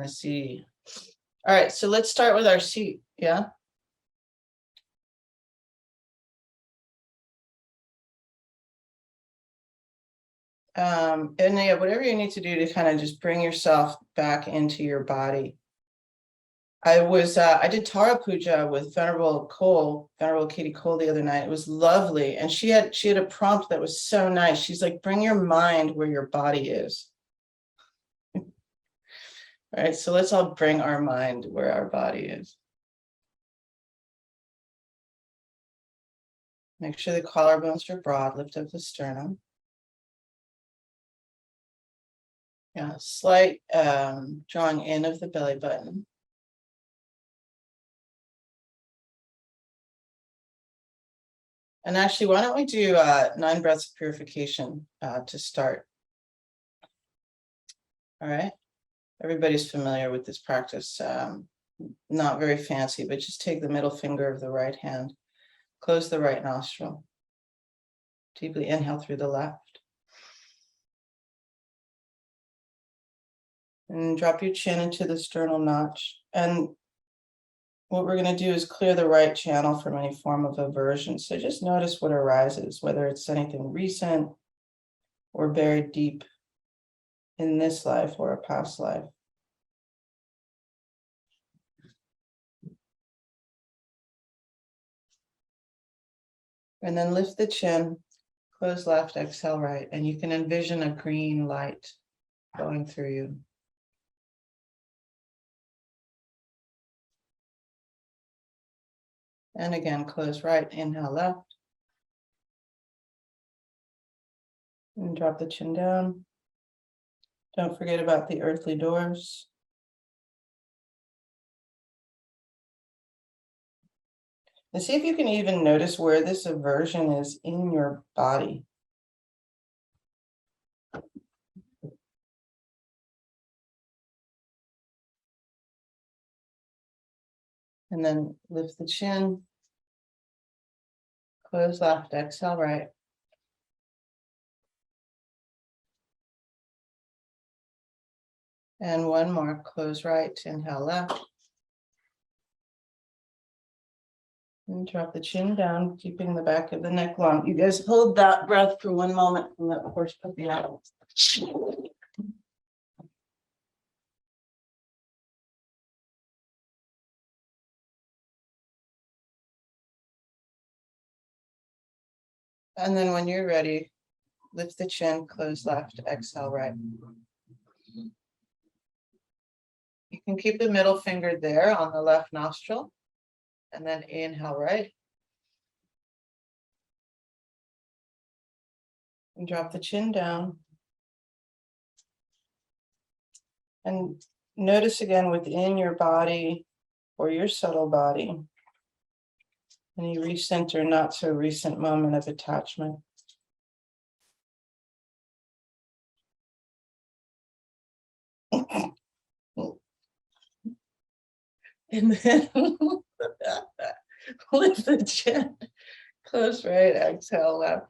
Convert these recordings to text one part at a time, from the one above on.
the C. All right, so let's start with our seat. Yeah. And yeah, whatever you need to do to kind of just bring yourself back into your body. I did Tara Puja with Venerable Katie Cole the other night. It was lovely. And she had a prompt that was so nice. She's like, bring your mind where your body is. All right, so let's all bring our mind where our body is. Make sure the collarbones are broad, lift up the sternum. Yeah, slight drawing in of the belly button. And actually, why don't we do 9 breaths of purification to start? All right. Everybody's familiar with this practice. Not very fancy, but just take the middle finger of the right hand, close the right nostril. Deeply inhale through the left. And drop your chin into the sternal notch. And what we're going to do is clear the right channel from any form of aversion. So just notice what arises, whether it's anything recent or buried deep in this life or a past life. And then lift the chin, close left, exhale right, and you can envision a green light going through you. And again, close right, inhale left. And drop the chin down. Don't forget about the earthly doors. And see if you can even notice where this aversion is in your body. And then lift the chin. Close left, exhale right. And one more, close right, inhale left. And drop the chin down, keeping the back of the neck long. You guys hold that breath for one moment and let the horse puppy out. And then when you're ready, lift the chin, close left, exhale right. You can keep the middle finger there on the left nostril, and then inhale right. And drop the chin down. And notice again within your body or your subtle body, any recent or not so recent moment of attachment. And then lift the chin, close right, exhale left.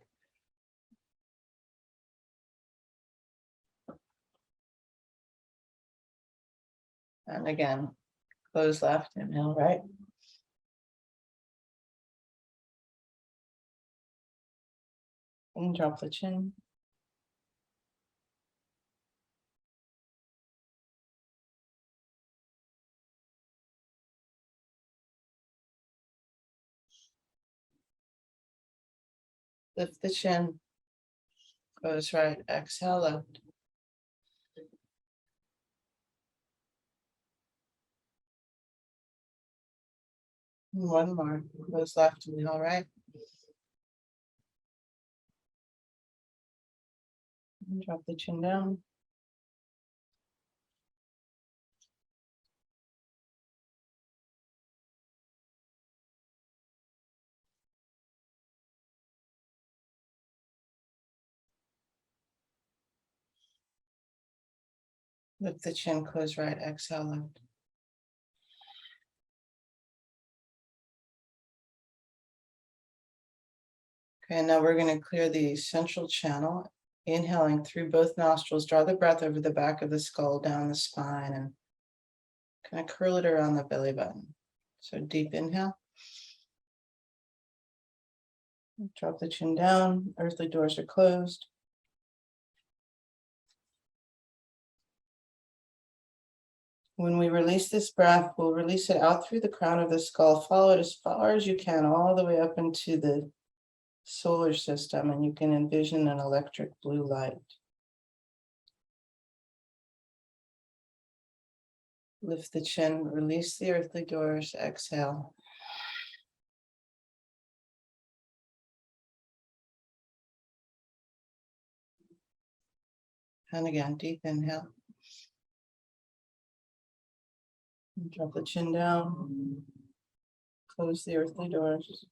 And again, close left, inhale right. And drop the chin. Lift the chin, close right, exhale left. And one more, close left, inhale right. And drop the chin down. Lift the chin, close right, exhale left. Okay, now we're going to clear the central channel, inhaling through both nostrils. Draw the breath over the back of the skull, down the spine, and Kind of curl it around the belly button. So deep inhale. Drop the chin down. Earthly doors are closed. When we release this breath, we'll release it out through the crown of the skull. Follow it as far as you can, all the way up into the solar system, and you can envision an electric blue light. Lift the chin, release the earthly doors, exhale. And again, deep inhale. Drop the chin down. Close the earthly doors.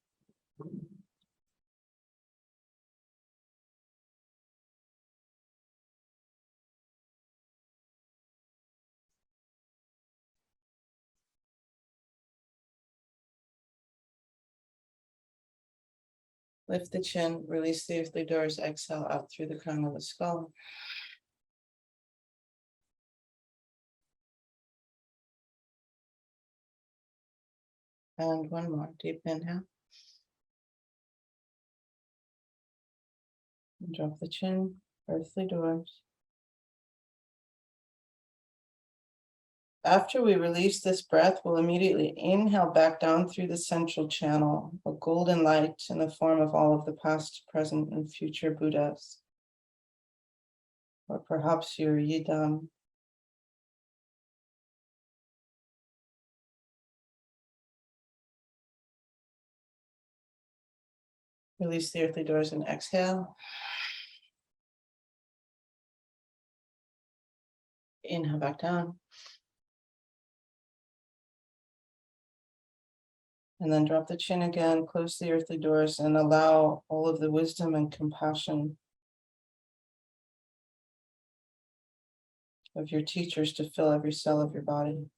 Lift the chin, release the earthly doors, exhale out through the crown of the skull. And one more, deep inhale. And drop the chin, earthly doors. After we release this breath, we'll immediately inhale back down through the central channel, a golden light in the form of all of the past, present, and future Buddhas. Or perhaps your Yidam. Release the earthly doors and exhale. Inhale back down. And then drop the chin again, close the earthly doors, and allow all of the wisdom and compassion of your teachers to fill every cell of your body.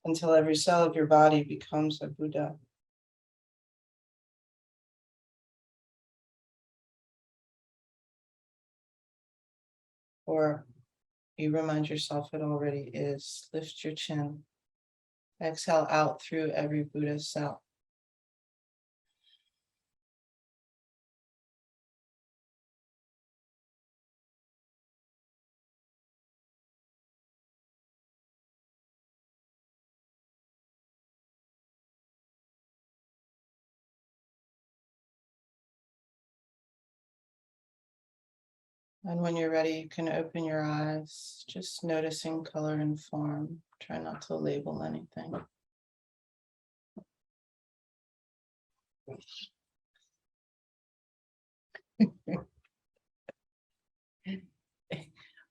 Until every cell of your body becomes a Buddha. Or you remind yourself it already is. Lift your chin. Exhale out through every Buddha cell. And when you're ready, you can open your eyes, just noticing color and form. Try not to label anything.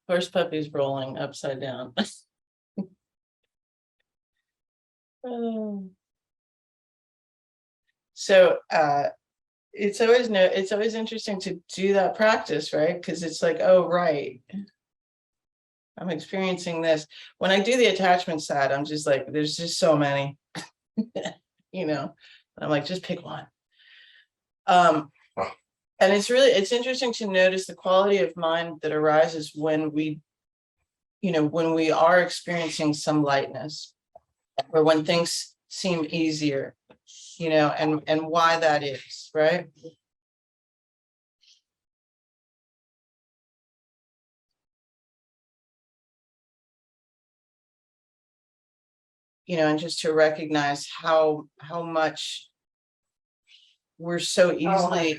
Horse puppy's rolling upside down. So it's always interesting to do that practice, right? Because it's like, oh, right, I'm experiencing this. When I do the attachment side, I'm just like, there's just so many, and I'm like, just pick one. And it's interesting to notice the quality of mind that arises when we are experiencing some lightness, or when things seem easier, and why that is, right? And just to recognize how much we're so easily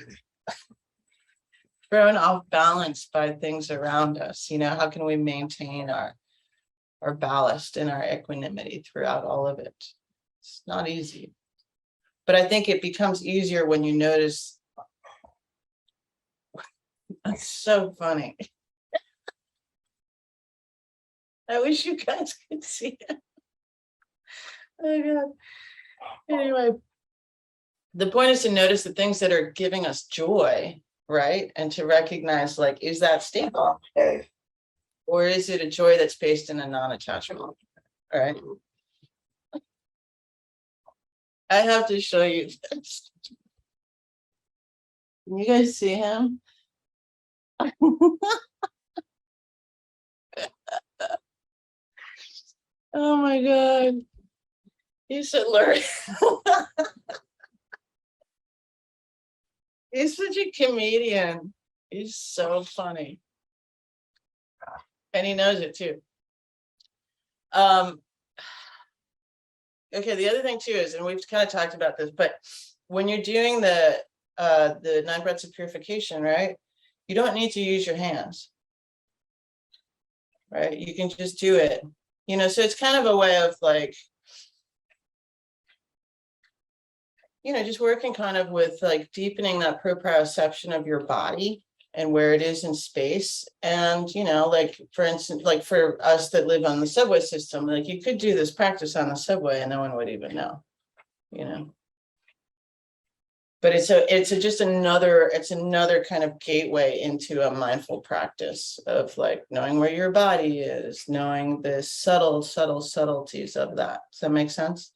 thrown off balance by things around us. How can we maintain our ballast and our equanimity throughout all of it? It's not easy. But I think it becomes easier when you notice. That's so funny. I wish you guys could see it. Oh God. Anyway, the point is to notice the things that are giving us joy, right? And to recognize, like, is that stable? Or is it a joy that's based in a non-attachment? All right. I have to show you this. Can you guys see him? Oh my God. He's so learned. He's such a comedian. He's so funny. And he knows it too. Okay, the other thing too is, and we've kind of talked about this, but when you're doing the 9 breaths of purification, right? You don't need to use your hands, right? You can just do it, so it's kind of a way of like, just working kind of with like deepening that proprioception of your body and where it is in space. And, like, for instance, like for us that live on the subway system, like you could do this practice on the subway and no one would even know, But it's another kind of gateway into a mindful practice of like knowing where your body is, knowing the subtleties of that. Does that make sense?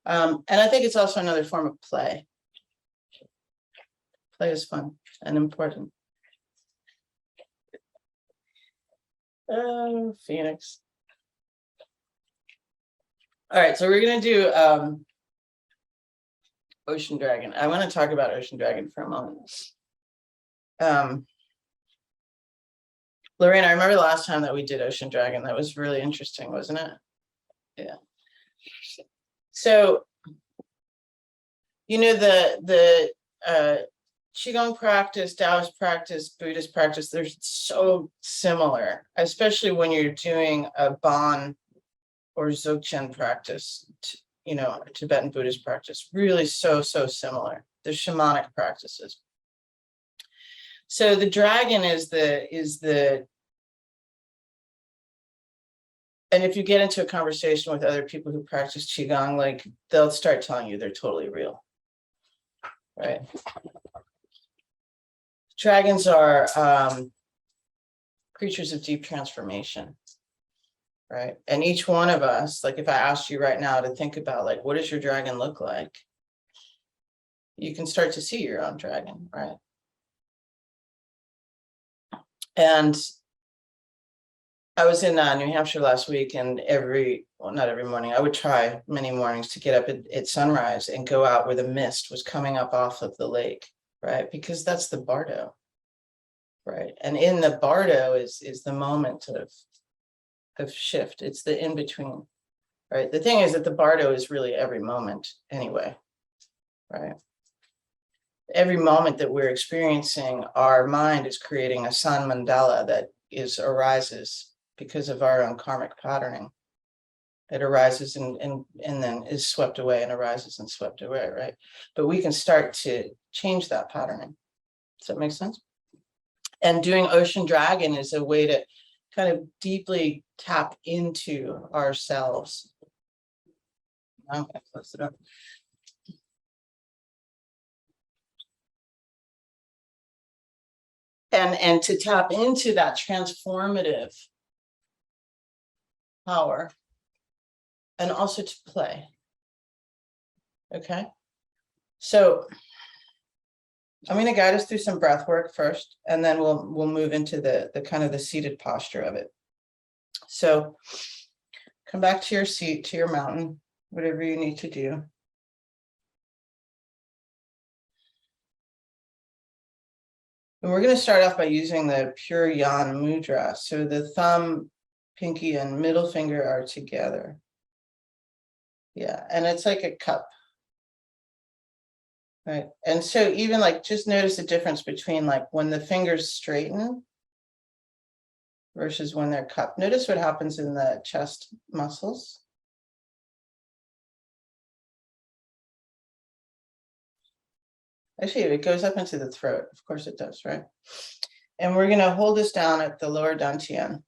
And I think it's also another form of play. Play is fun and important. Oh, Phoenix. All right, so we're gonna do Ocean Dragon. I want to talk about Ocean Dragon for a moment. Lorraine, I remember the last time that we did Ocean Dragon. That was really interesting, wasn't it? Yeah. So, the Qigong practice, Taoist practice, Buddhist practice, they're so similar, especially when you're doing a Bon or Dzogchen practice, Tibetan Buddhist practice, really so similar. They're shamanic practices. So the dragon is the and if you get into a conversation with other people who practice Qigong, like they'll start telling you they're totally real, right? Dragons are creatures of deep transformation, right? And each one of us, like if I asked you right now to think about like, what does your dragon look like? You can start to see your own dragon, right? And I was in New Hampshire last week, and not every morning, I would try many mornings to get up at sunrise and go out where the mist was coming up off of the lake, right? Because that's the bardo, right? And in the bardo is the moment of shift. It's the in-between, right? The thing is that the bardo is really every moment anyway, right? Every moment that we're experiencing, our mind is creating a sun mandala that arises because of our own karmic patterning. It arises and then is swept away and arises and swept away, right? But we can start to change that patterning. Does that make sense? And doing Ocean Dragon is a way to kind of deeply tap into ourselves. Okay, close it up. And to tap into that transformative power, and also to play. Okay, so I'm going to guide us through some breath work first, and then we'll move into the kind of the seated posture of it. So come back to your seat, to your mountain, whatever you need to do. And we're going to start off by using the pure Yan mudra. So the thumb, pinky, and middle finger are together. Yeah, and it's like a cup. Right. And so even like, just notice the difference between like when the fingers straighten versus when they're cupped. Notice what happens in the chest muscles. Actually, it goes up into the throat. Of course it does, right? And we're going to hold this down at the lower dantian.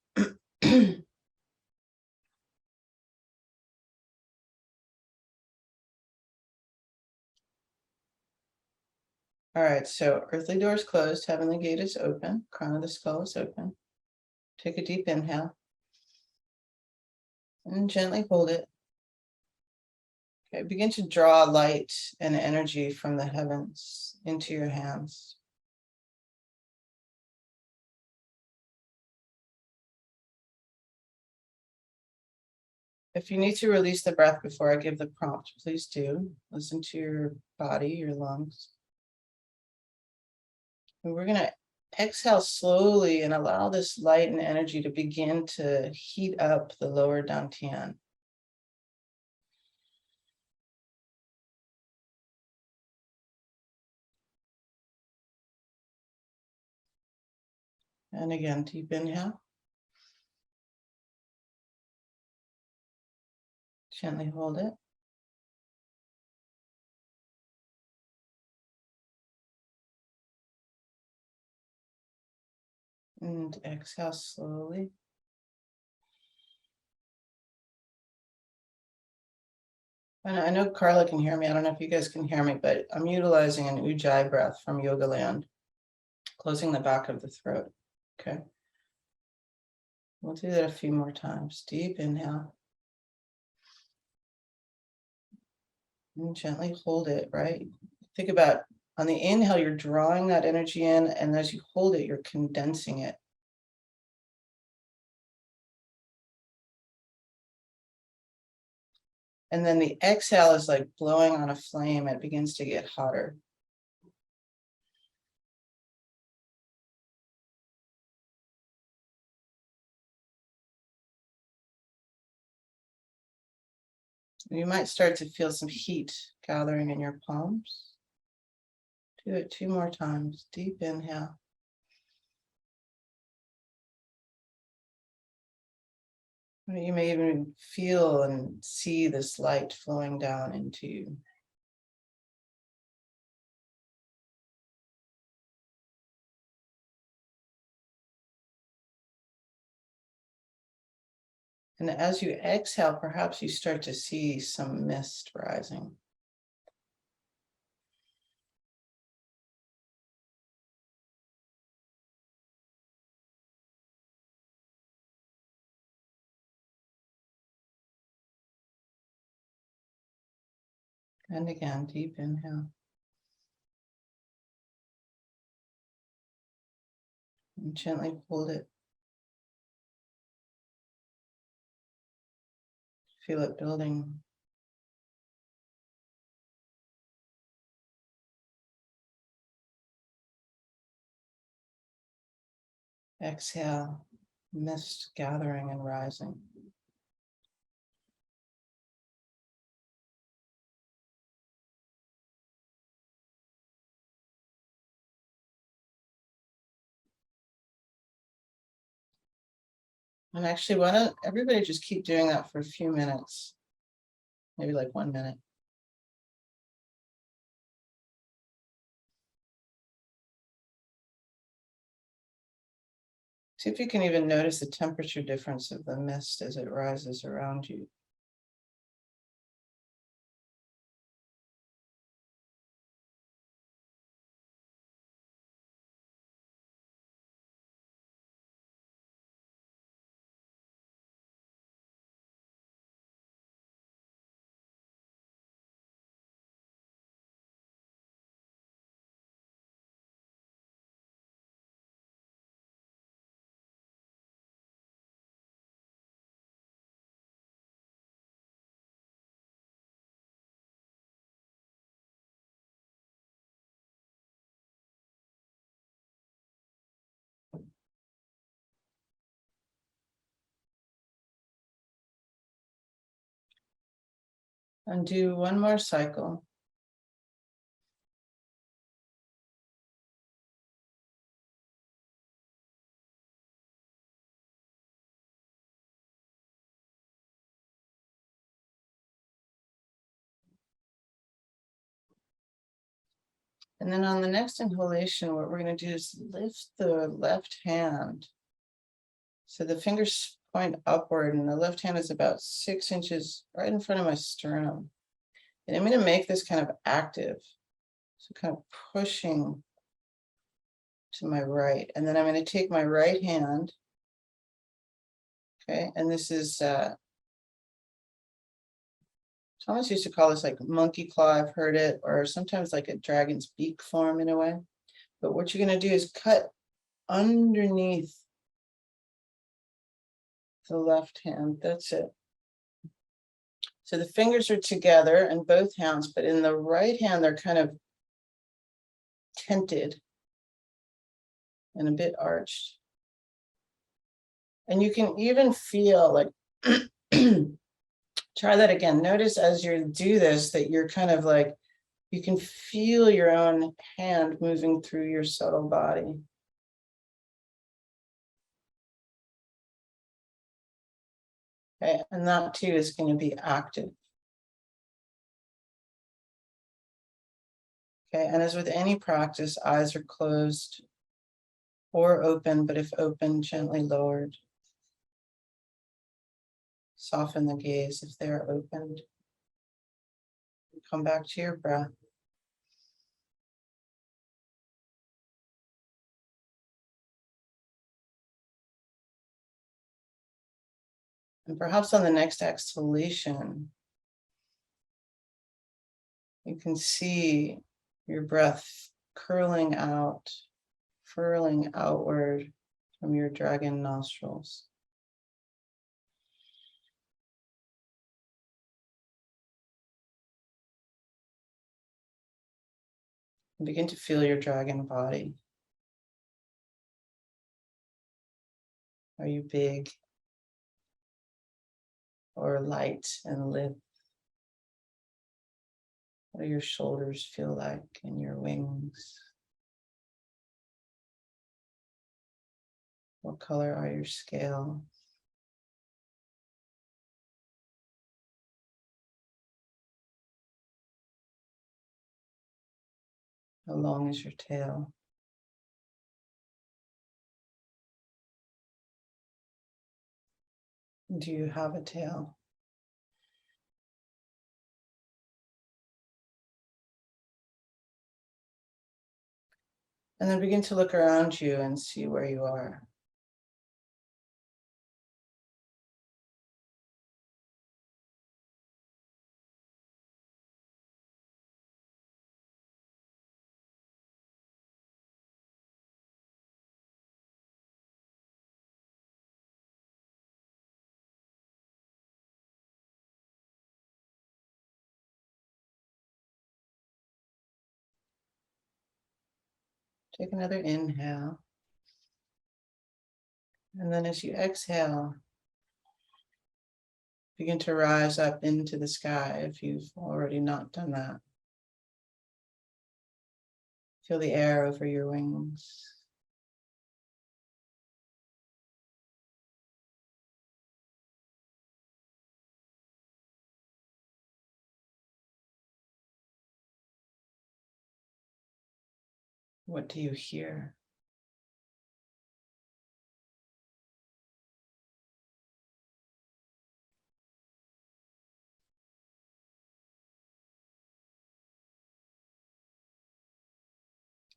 All right, so earthly door is closed, heavenly gate is open, crown of the skull is open. Take a deep inhale and gently hold it. Okay, begin to draw light and energy from the heavens into your hands. If you need to release the breath before I give the prompt, please do. Listen to your body, your lungs. And we're going to exhale slowly and allow this light and energy to begin to heat up the lower dantian. And again, deep inhale. Gently hold it. And exhale slowly. And I know Carla can hear me. I don't know if you guys can hear me, but I'm utilizing an Ujjayi breath from Yoga Land, closing the back of the throat. Okay. We'll do that a few more times. Deep inhale. And gently hold it, right? Think about on the inhale, you're drawing that energy in, and as you hold it, you're condensing it. And then the exhale is like blowing on a flame. It begins to get hotter. You might start to feel some heat gathering in your palms. Do it 2 more times. Deep inhale. You may even feel and see this light flowing down into you. And as you exhale, perhaps you start to see some mist rising. And again, deep inhale. And gently hold it. Feel it building. Exhale, mist gathering and rising. And actually, why don't everybody just keep doing that for a few minutes? Maybe like 1 minute. See if you can even notice the temperature difference of the mist as it rises around you. And do 1 more cycle. And then on the next inhalation, what we're going to do is lift the left hand. So the fingers point upward, and the left hand is about 6 inches right in front of my sternum. And I'm going to make this kind of active. So kind of pushing to my right. And then I'm going to take my right hand. Okay, and this is Thomas used to call this like monkey claw, I've heard it, or sometimes like a dragon's beak form in a way. But what you're going to do is cut underneath the left hand. That's it. So the fingers are together in both hands, but in the right hand, they're kind of tented and a bit arched. And you can even feel like, try that again. Notice as you do this, that you're kind of like, you can feel your own hand moving through your subtle body. Okay, and that too is going to be active. Okay, and as with any practice, eyes are closed or open, but if open, gently lowered. Soften the gaze if they're opened. Come back to your breath. And perhaps on the next exhalation, you can see your breath curling out, furling outward from your dragon nostrils. And begin to feel your dragon body. Are you big or light and lithe? What do your shoulders feel like and your wings? What color are your scales? How long is your tail? Do you have a tail? And then begin to look around you and see where you are. Take another inhale. And then as you exhale, begin to rise up into the sky if you've already not done that. Feel the air over your wings. What do you hear?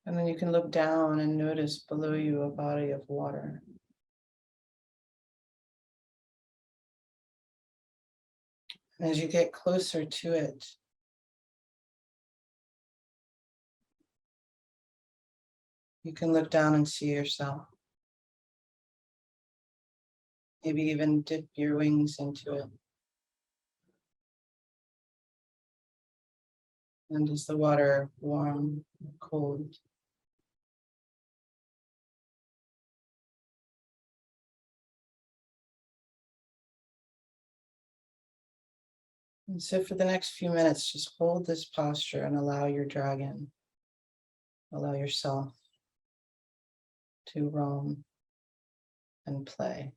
And then you can look down and notice below you a body of water. And as you get closer to it, you can look down and see yourself. Maybe even dip your wings into it. And is the water warm or cold? And so for the next few minutes, just hold this posture and allow your dragon, allow yourself to roam and play.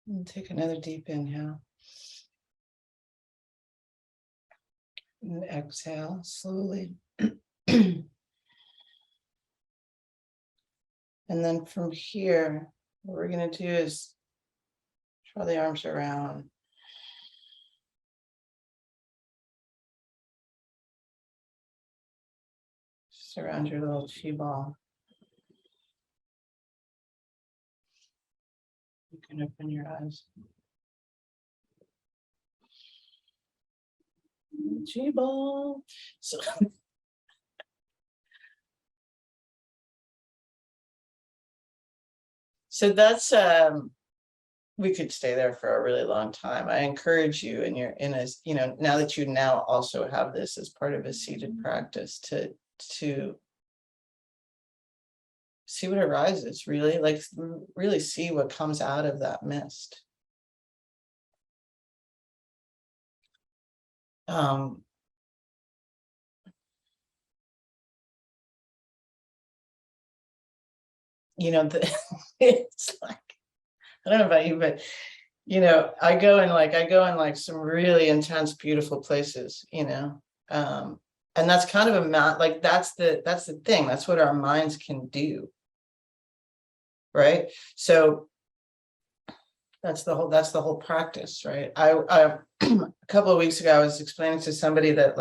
And take another deep inhale. And exhale slowly. And then from here, what we're going to do is draw the arms around. Just around your little chi ball. You can open your eyes. Chi ball. So that's we could stay there for a really long time. I encourage you, and you're in a, now that you now also have this as part of a seated practice, to see what arises, really, like really see what comes out of that mist. It's like, I don't know about you, but I go in like some really intense, beautiful places, and that's kind of like that's the thing. That's what our minds can do, right? So that's the whole practice, right? I a couple of weeks ago, I was explaining to somebody that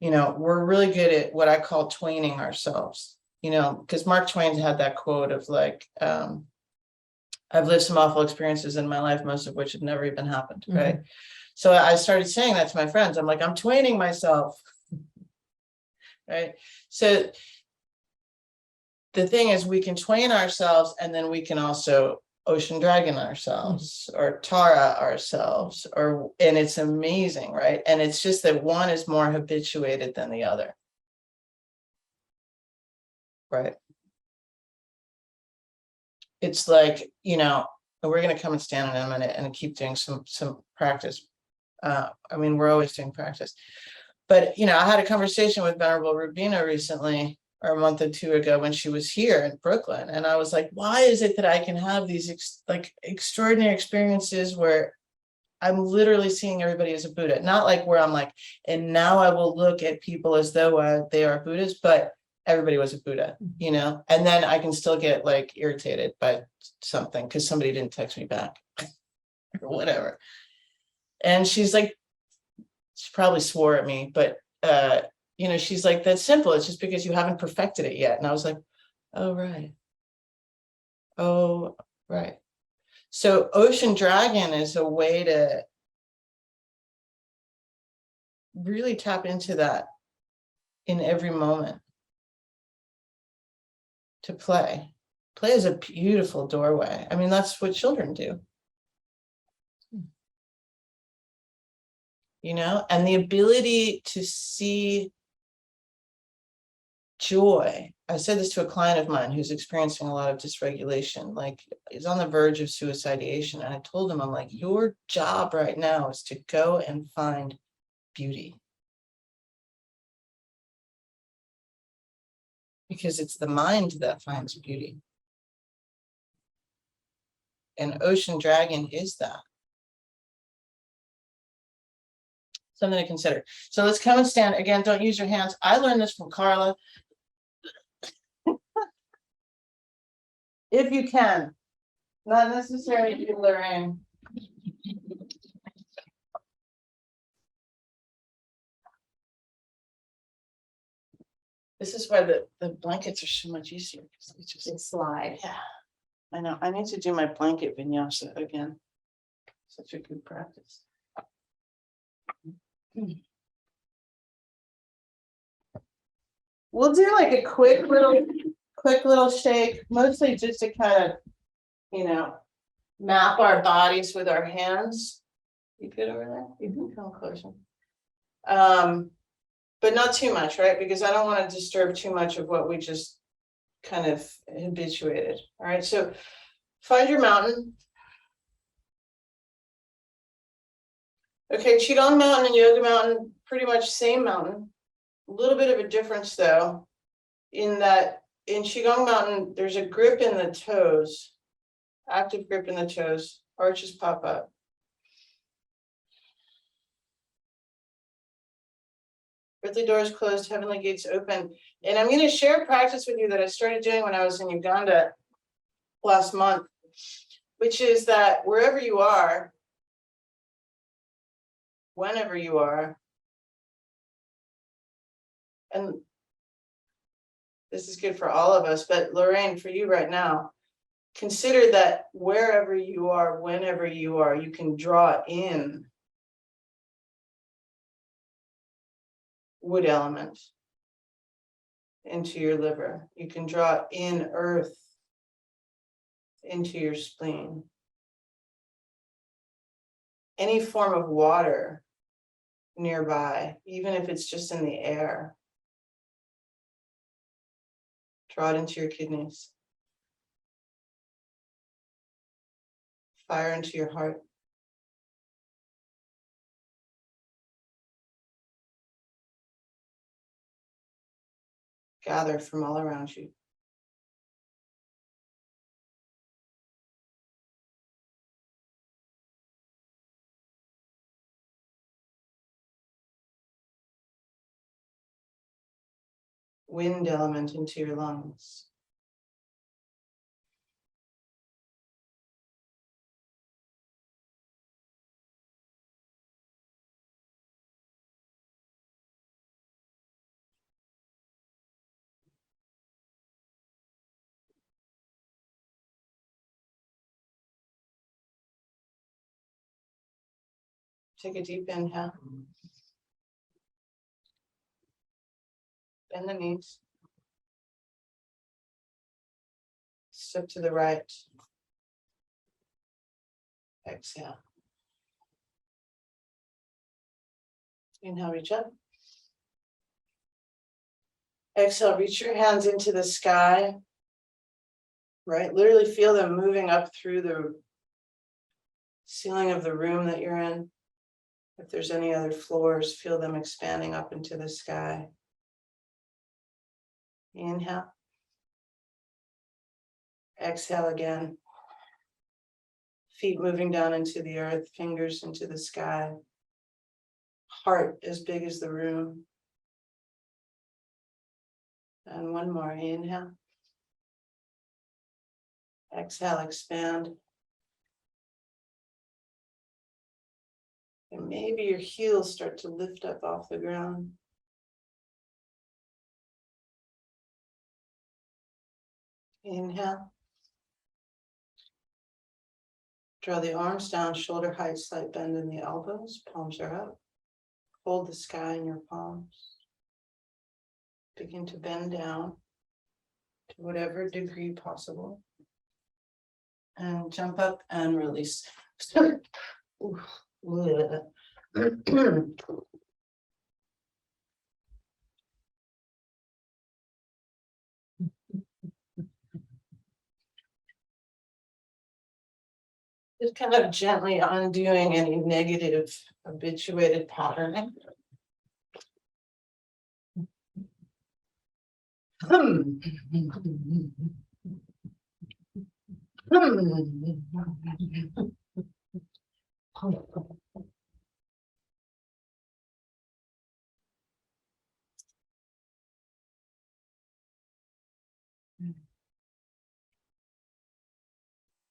we're really good at what I call twaining ourselves, because Mark Twain had that quote of like, I've lived some awful experiences in my life, most of which have never even happened, right? Mm-hmm. So I started saying that to my friends. I'm like, I'm twaining myself, right? So the thing is, we can twain ourselves, and then we can also ocean dragon ourselves, mm-hmm. or Tara ourselves, and it's amazing, right? And it's just that one is more habituated than the other, right? It's like, we're going to come and stand in a minute and keep doing some practice. We're always doing practice, but I had a conversation with Venerable Rubina recently, or a month or two ago, when she was here in Brooklyn, and I was like, why is it that I can have these extraordinary experiences where I'm literally seeing everybody as a Buddha, not like where I'm like, and now I will look at people as though they are Buddhas, but everybody was a Buddha, and then I can still get like irritated by something because somebody didn't text me back or whatever. And she's like, she probably swore at me, but she's like, that's simple. It's just because you haven't perfected it yet. And I was like, oh, right. Oh, right. So Ocean Dragon is a way to really tap into that in every moment, to play. Play is a beautiful doorway. That's what children do. And the ability to see joy. I said this to a client of mine who's experiencing a lot of dysregulation, like is on the verge of suicidation. And I told him, I'm like, your job right now is to go and find beauty. Because it's the mind that finds beauty. And Ocean Dragon is that. Something to consider. So let's come and stand. Again, don't use your hands. I learned this from Carla. If you can. Not necessarily if you're learning. This is why the blankets are so much easier. They slide. Yeah, I know. I need to do my blanket vinyasa again. Such a good practice. We'll do like a quick little shake, mostly just to kind of, map our bodies with our hands. You good over there? You can come closer. But not too much, right? Because I don't want to disturb too much of what we just kind of habituated. All right, so find your mountain. Okay, Qigong mountain and Yoga mountain, pretty much same mountain. A little bit of a difference though, in that in Qigong mountain, there's a grip in the toes, active grip in the toes. Arches pop up. Earthly doors closed, heavenly gates open. And I'm going to share a practice with you that I started doing when I was in Uganda last month, which is that wherever you are, whenever you are, and this is good for all of us, but Lorraine, for you right now, consider that wherever you are, whenever you are, you can draw in wood element into your liver. You can draw in earth into your spleen. Any form of water nearby, even if it's just in the air, draw it into your kidneys. Fire into your heart. Gather from all around you. Wind element into your lungs. Take a deep inhale. Bend the knees. Step to the right. Exhale. Inhale, reach up. Exhale, reach your hands into the sky. Right? Literally feel them moving up through the ceiling of the room that you're in. If there's any other floors, feel them expanding up into the sky. Inhale. Exhale again. Feet moving down into the earth, fingers into the sky. Heart as big as the room. And one more. Inhale. Exhale, expand. And maybe your heels start to lift up off the ground. Inhale. Draw the arms down, shoulder height, slight bend in the elbows, palms are up. Hold the sky in your palms. Begin to bend down to whatever degree possible. And jump up and release. Just kind of gently undoing any negative habituated patterning.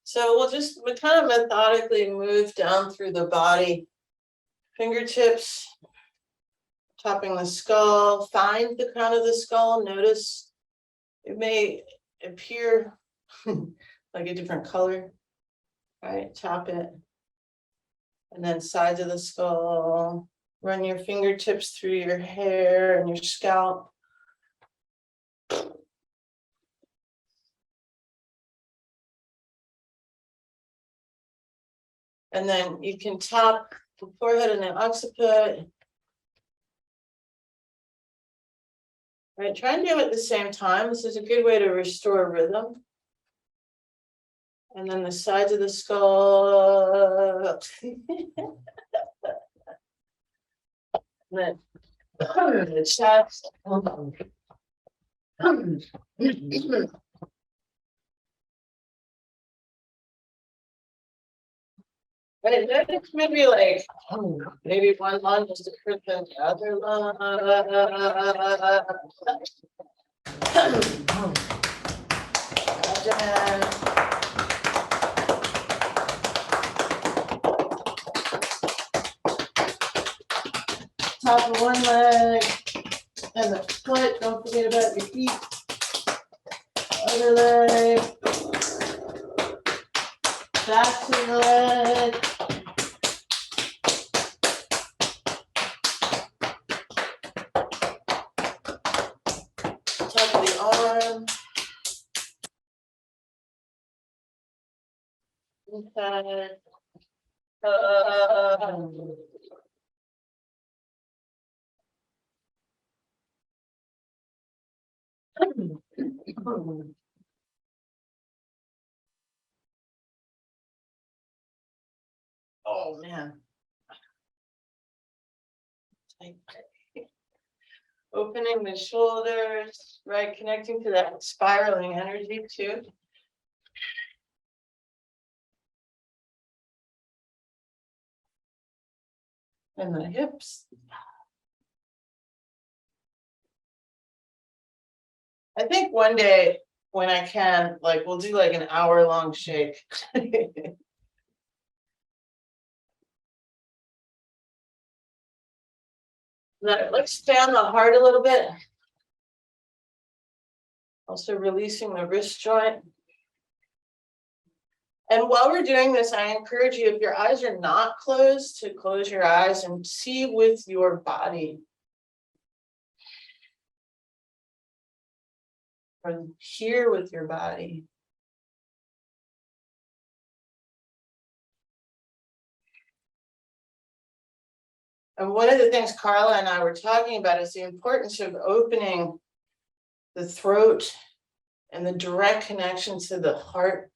So we kind of methodically move down through the body, fingertips, topping the skull, find the crown of the skull, notice it may appear like a different color, right? Tap it. And then sides of the skull, run your fingertips through your hair and your scalp. And then you can tap the forehead and the occiput. Right, try and do it at the same time. This is a good way to restore rhythm. And then the sides of the skull. And then the chest. But it's maybe like maybe one lung is different than the other lung. Top of one leg and the foot. Don't forget about your feet. Other leg. Back to the leg. Top of the arm. Inside. Oh man. Opening the shoulders, right? Connecting to that spiraling energy too. And the hips. I think one day when I can, like, we'll do like an hour-long shake. Let's expand the heart a little bit. Also releasing the wrist joint. And while we're doing this, I encourage you, if your eyes are not closed, to close your eyes and see with your body. Or hear with your body. And one of the things Carla and I were talking about is the importance of opening the throat and the direct connection to the heart.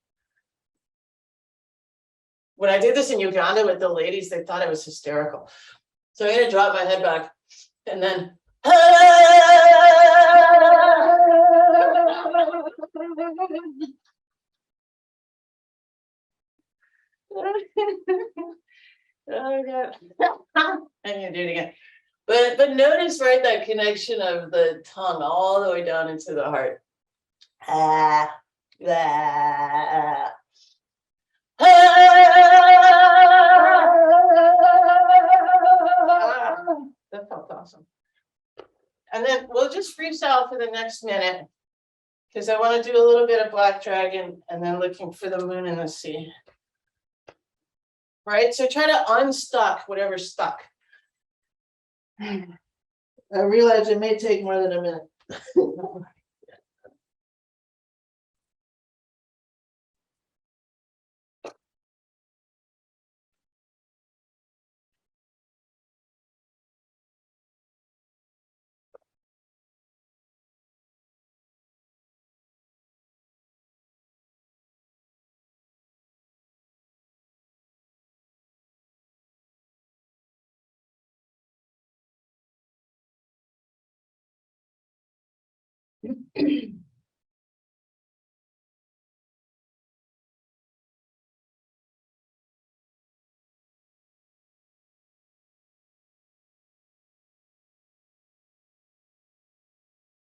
When I did this in Uganda with the ladies, they thought I was hysterical. So I'm going to drop my head back and then. Oh God. I'm gonna do it again. But notice, right, that connection of the tongue all the way down into the heart. That felt awesome. And then we'll just freestyle for the next minute because I want to do a little bit of Black Dragon and then looking for the moon in the sea. Right? So try to unstuck whatever's stuck. I realize it may take more than a minute.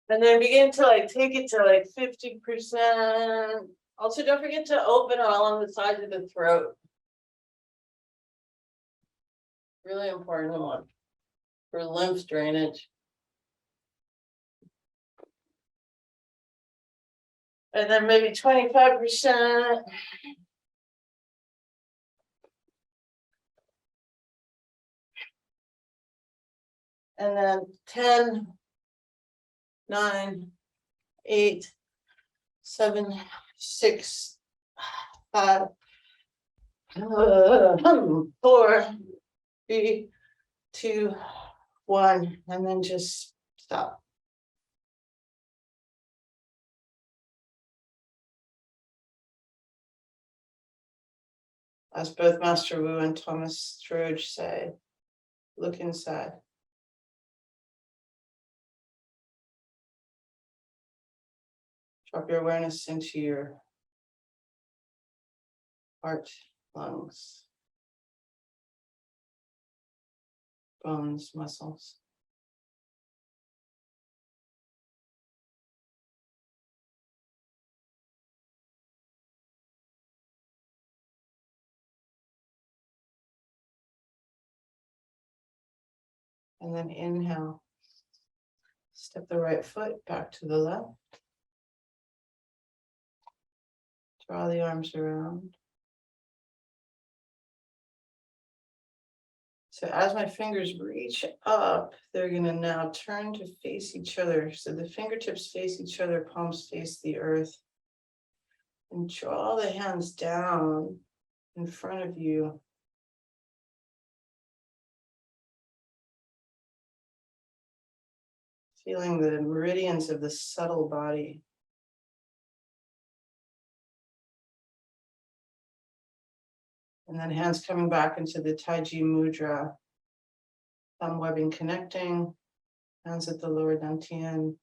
And then begin to like take it to like 50%. Also, don't forget to open all on the sides of the throat. Really important one for lymph drainage. And then maybe 25%. And then 10, 9, 8, 7, 6, 5, 4, 3, 2, 1, and then just stop. As both Master Wu and Thomas Stroge say, look inside. Drop your awareness into your heart, lungs. bones, muscles. And then inhale. Step the right foot back to the left. Draw the arms around. So as my fingers reach up, they're going to now turn to face each other. So the fingertips face each other, palms face the earth. And draw the hands down in front of you. Feeling the meridians of the subtle body. And then hands coming back into the Taiji Mudra. Thumb webbing connecting. Hands at the lower dantian.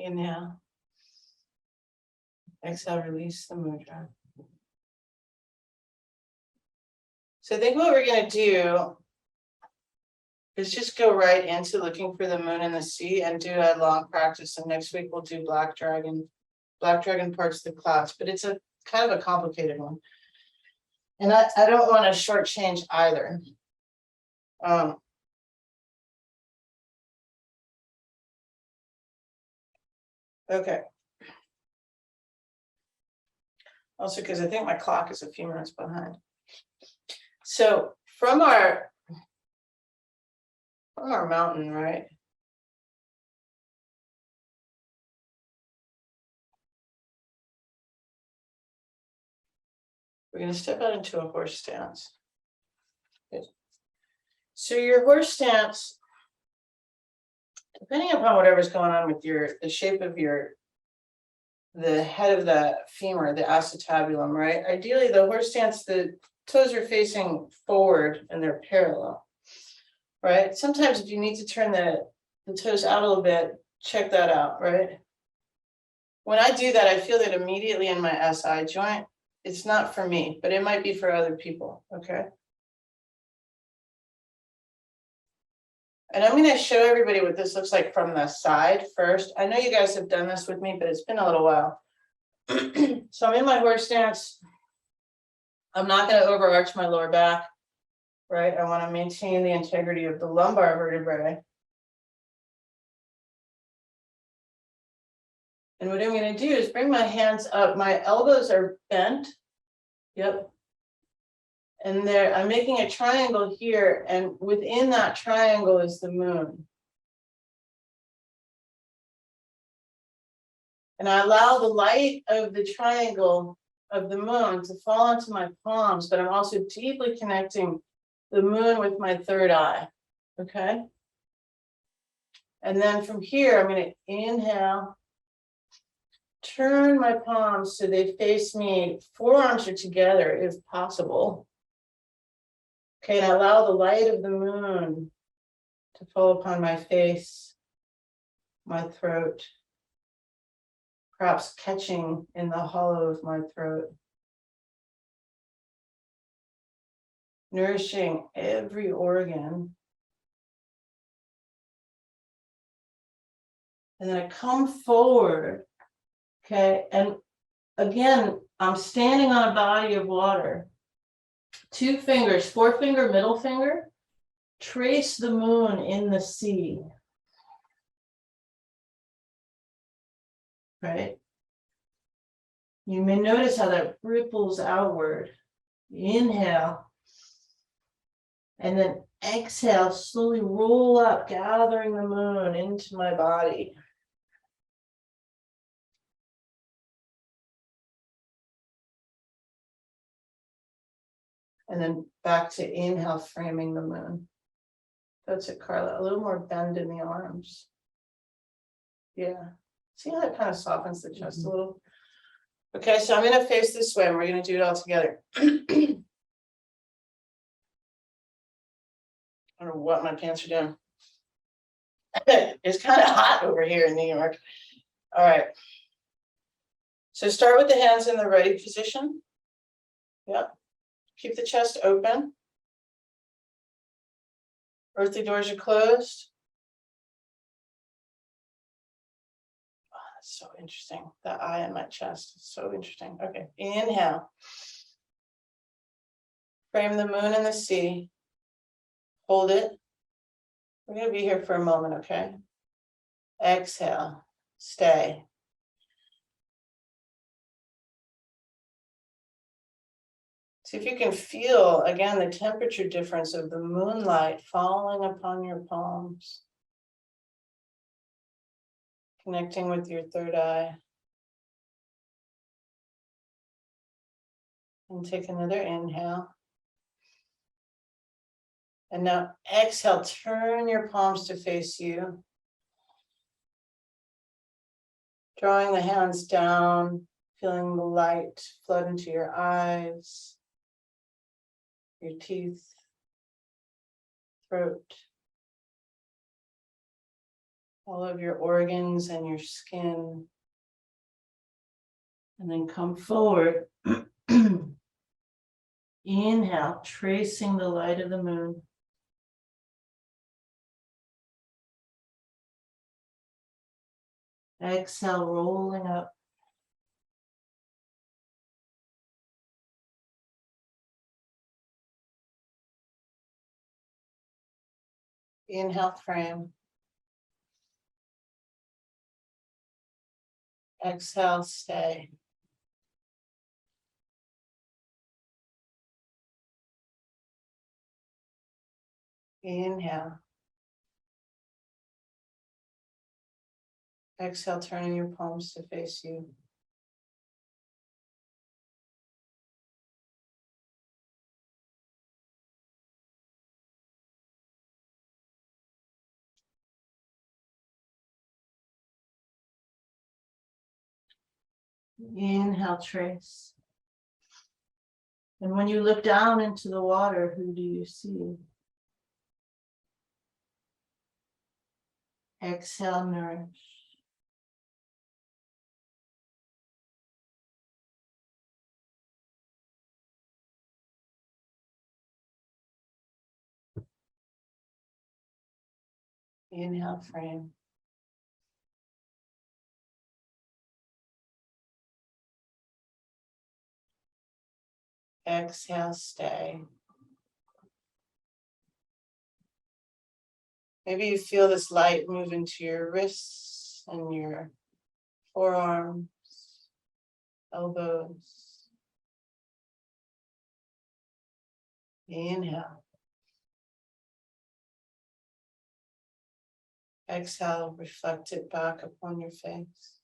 Inhale. Exhale, release the mudra. So I think what we're going to do is just go right into looking for the moon in the sea and do a long practice. And next week we'll do Black Dragon. Black Dragon parts the clouds, but it's a kind of a complicated one. And I don't want to shortchange either. Okay. Also, because I think my clock is a few minutes behind. So from our mountain, right? We're going to step out into a horse stance. Good. So your horse stance, depending upon whatever's going on with the shape of the head of the femur, the acetabulum, right? Ideally, the horse stance, the toes are facing forward and they're parallel, right? Sometimes if you need to turn the toes out a little bit, check that out, right? When I do that, I feel that immediately in my SI joint. It's not for me, but it might be for other people, okay? And I'm going to show everybody what this looks like from the side first. I know you guys have done this with me, but it's been a little while. So I'm in my horse stance. I'm not going to overarch my lower back, right? I want to maintain the integrity of the lumbar vertebrae. And what I'm going to do is bring my hands up. My elbows are bent. Yep. And there, I'm making a triangle here, and within that triangle is the moon. And I allow the light of the triangle of the moon to fall onto my palms, but I'm also deeply connecting the moon with my third eye, okay? And then from here, I'm going to inhale, turn my palms so they face me, forearms are together if possible. Okay, and I allow the light of the moon to fall upon my face, my throat, perhaps catching in the hollow of my throat. Nourishing every organ. And then I come forward, okay? And again, I'm standing on a body of water. 2 fingers, forefinger, middle finger, trace the moon in the sea. Right? You may notice how that ripples outward. Inhale. And then exhale, slowly roll up, gathering the moon into my body. And then back to inhale, framing the moon. That's it, Carla. A little more bend in the arms. Yeah. See how that kind of softens the chest a little? Okay, so I'm going to face this way and we're going to do it all together. I don't know what my pants are doing. It's kind of hot over here in New York. All right. So start with the hands in the ready position. Yep. Keep the chest open. Earthly doors are closed. Oh, that's so interesting. The eye in my chest is so interesting. Okay, inhale. Frame the moon and the sea. Hold it. We're going to be here for a moment, okay? Exhale. Stay. See if you can feel, again, the temperature difference of the moonlight falling upon your palms. Connecting with your third eye. And take another inhale. And now exhale, turn your palms to face you. Drawing the hands down, feeling the light flood into your eyes, your teeth, throat, all of your organs and your skin. And then come forward. Inhale, tracing the light of the moon. Exhale, rolling up. Inhale, frame. Exhale, stay. Inhale. Exhale, turning your palms to face you. Inhale, trace. And when you look down into the water, who do you see? Exhale, nourish. Inhale, frame. Exhale, stay. Maybe you feel this light move into your wrists and your forearms, elbows. Inhale. Exhale, reflect it back upon your face.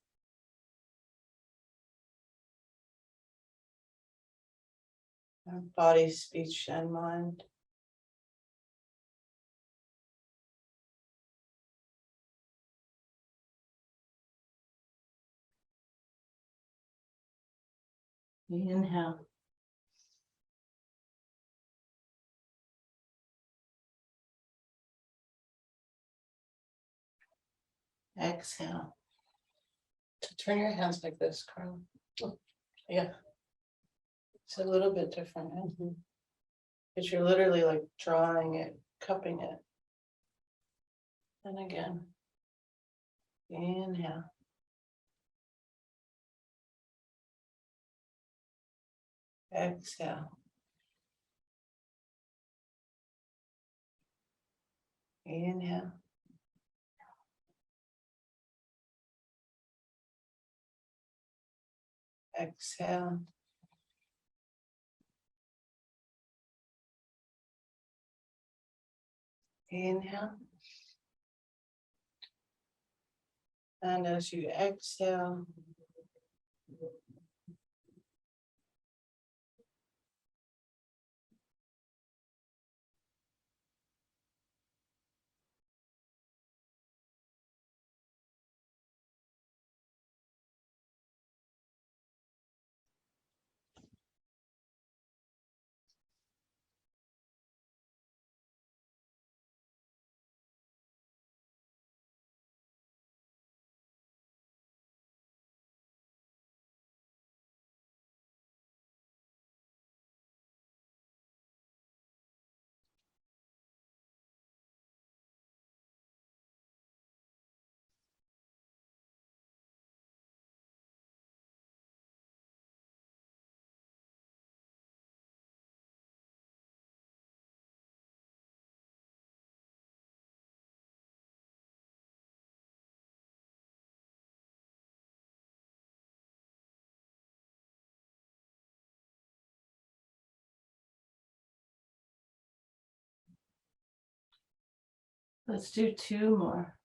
Body, speech, and mind. Inhale. Exhale. So turn your hands like this, Carla. Yeah. It's a little bit different. But you're literally like drawing it, cupping it. And again. Inhale. Exhale. Inhale. Exhale. Inhale. And as you exhale, Let's do 2 more.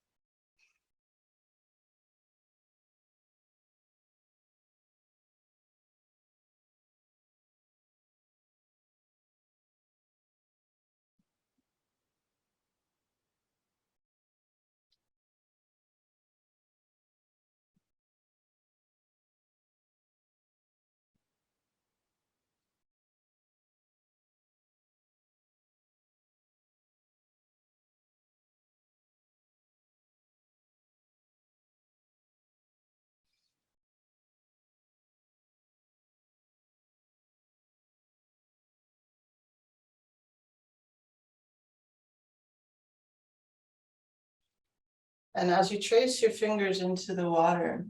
And as you trace your fingers into the water,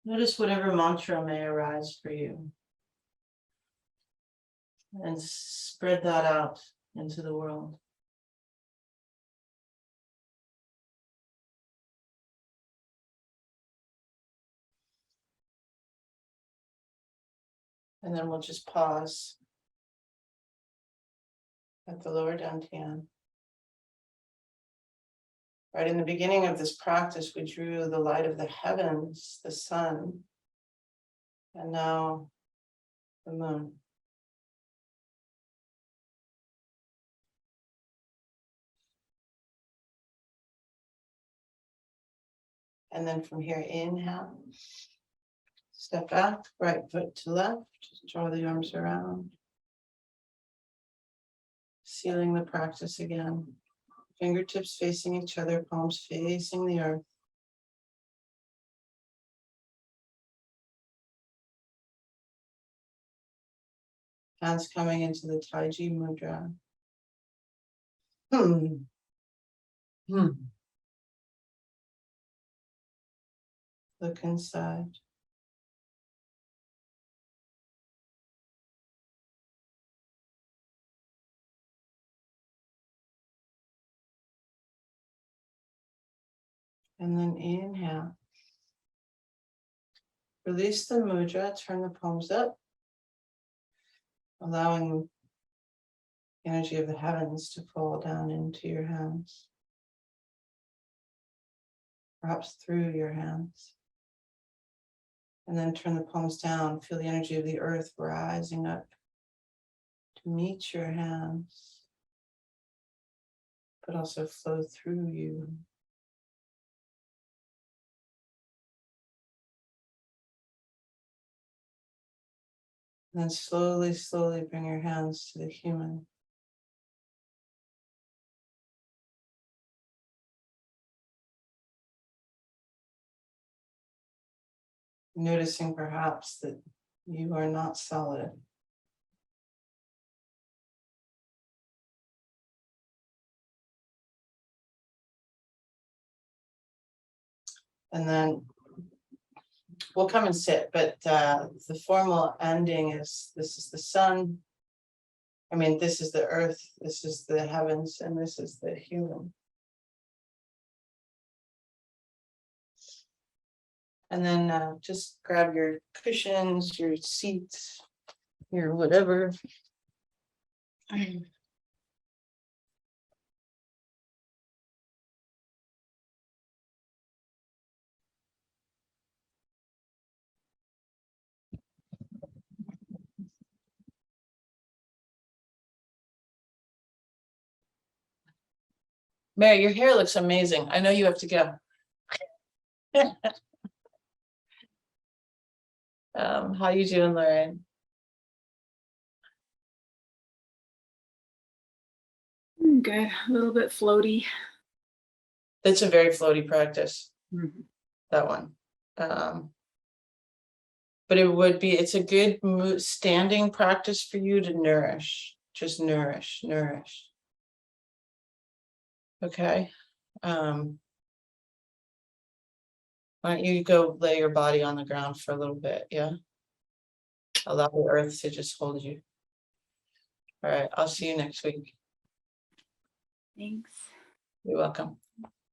notice whatever mantra may arise for you and spread that out into the world. And then we'll just pause at the lower dantian. Right in the beginning of this practice, we drew the light of the heavens, the sun, and now the moon. And then from here, inhale, step back, right foot to left, draw the arms around. Sealing the practice again. Fingertips facing each other, palms facing the earth. Hands coming into the Taiji mudra. Look inside. And then inhale. Release the mudra, turn the palms up, allowing the energy of the heavens to fall down into your hands, perhaps through your hands. And then turn the palms down, feel the energy of the earth rising up to meet your hands, but also flow through you. And then slowly, slowly bring your hands to the human. Noticing perhaps that you are not solid. And then we'll come and sit, but the formal ending is, this is the sun. I mean, this is the earth, this is the heavens, and this is the human. And then just grab your cushions, your seats, your whatever. Mary, your hair looks amazing. I know you have to go. How you doing, Lorraine? Good, a little bit floaty. It's a very floaty practice, that one. But it would be, it's a good standing practice for you to nourish, just nourish. Okay. Why don't you go lay your body on the ground for a little bit, yeah? Allow the earth to just hold you. All right, I'll see you next week. Thanks. You're welcome.